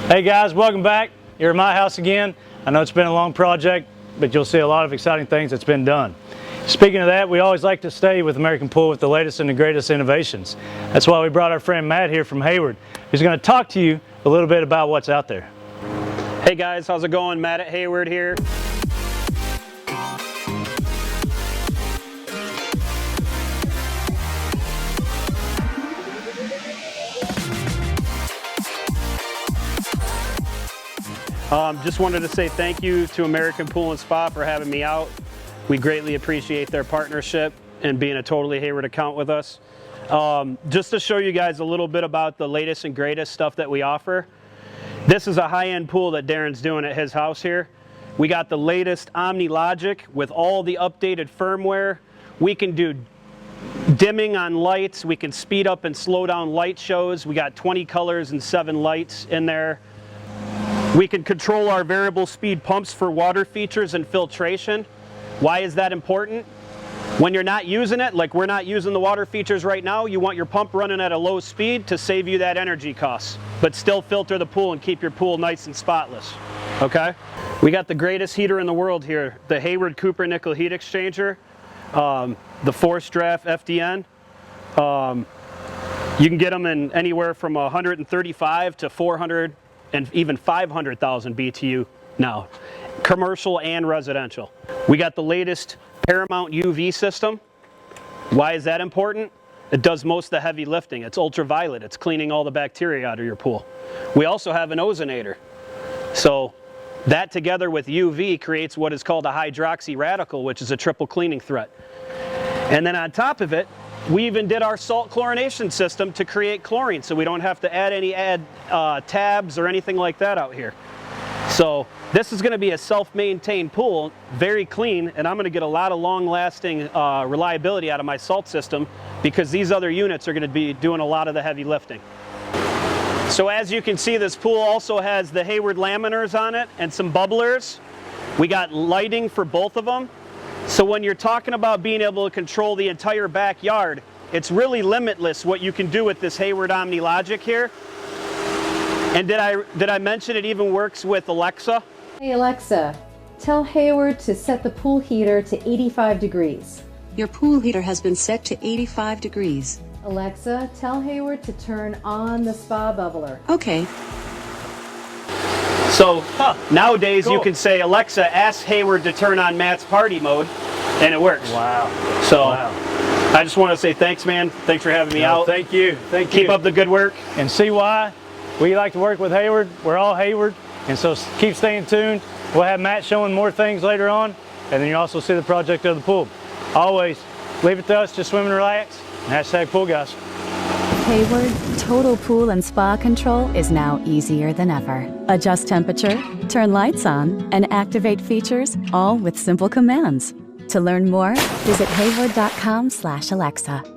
Hey guys, welcome back. You're at my house again. I know it's been a long project, but you'll see a lot of exciting things that's been done. Speaking of that, we always like to stay with American Pool with the latest and the greatest innovations. That's why we brought our friend Matt here from Hayward, who's going to talk to you a little bit about what's out there. Hey guys, how's it going? Matt at Hayward here. Just wanted to say thank you to American Pool and Spa for having me out. We greatly appreciate their partnership and being a totally Hayward account with us. Just to show you guys a little bit about the latest and greatest stuff that we offer. This is a high-end pool that Darren's doing at his house here. We got the latest Omnilogic with all the updated firmware. We can do dimming on lights. We can speed up and slow down light shows. We got 20 colors and 7 lights in there. We can control our variable speed pumps for water features and filtration. Why is that important? When you're not using it, like we're not using the water features right now, you want your pump running at a low speed to save you that energy cost, but still filter the pool and keep your pool nice and spotless, okay? We got the greatest heater in the world here, the Hayward Cooper Nickel Heat Exchanger, the Force Draft FDN. You can get them in anywhere from 135 to 400 and even 500,000 BTU now, commercial and residential. We got the latest Paramount UV system. Why is that important? It does most of the heavy lifting. It's ultraviolet. It's cleaning all the bacteria out of your pool. We also have an ozonator. So that together with UV creates what is called a hydroxy radical, which is a triple cleaning threat. And then on top of it, we even did our salt chlorination system to create chlorine, so we don't have to add any tabs or anything like that out here. So this is going to be a self-maintained pool, very clean, and I'm going to get a lot of long-lasting reliability out of my salt system because these other units are going to be doing a lot of the heavy lifting. So as you can see, this pool also has the Hayward Laminers on it and some bubblers. We got lighting for both of them. So when you're talking about being able to control the entire backyard, it's really limitless what you can do with this Hayward Omnilogic here. And did I mention it even works with Alexa? Hey Alexa, tell Hayward to set the pool heater to 85 degrees. Your pool heater has been set to 85 degrees. Alexa, tell Hayward to turn on the spa bubbler. Okay. So nowadays you can say, Alexa, ask Hayward to turn on Matt's party mode, and it works. Wow. So I just want to say thanks, man. Thanks for having me out. Thank you. Thank you. Keep up the good work. And see why we like to work with Hayward. We're all Hayward, and so keep staying tuned. We'll have Matt showing more things later on, and then you also see the project of the pool. Always leave it to us, just swim and relax. Hashtag pool guys. Hayward Total Pool and Spa Control is now easier than ever. Adjust temperature, turn lights on, and activate features, all with simple commands. To learn more, visit hayward.com/Alexa.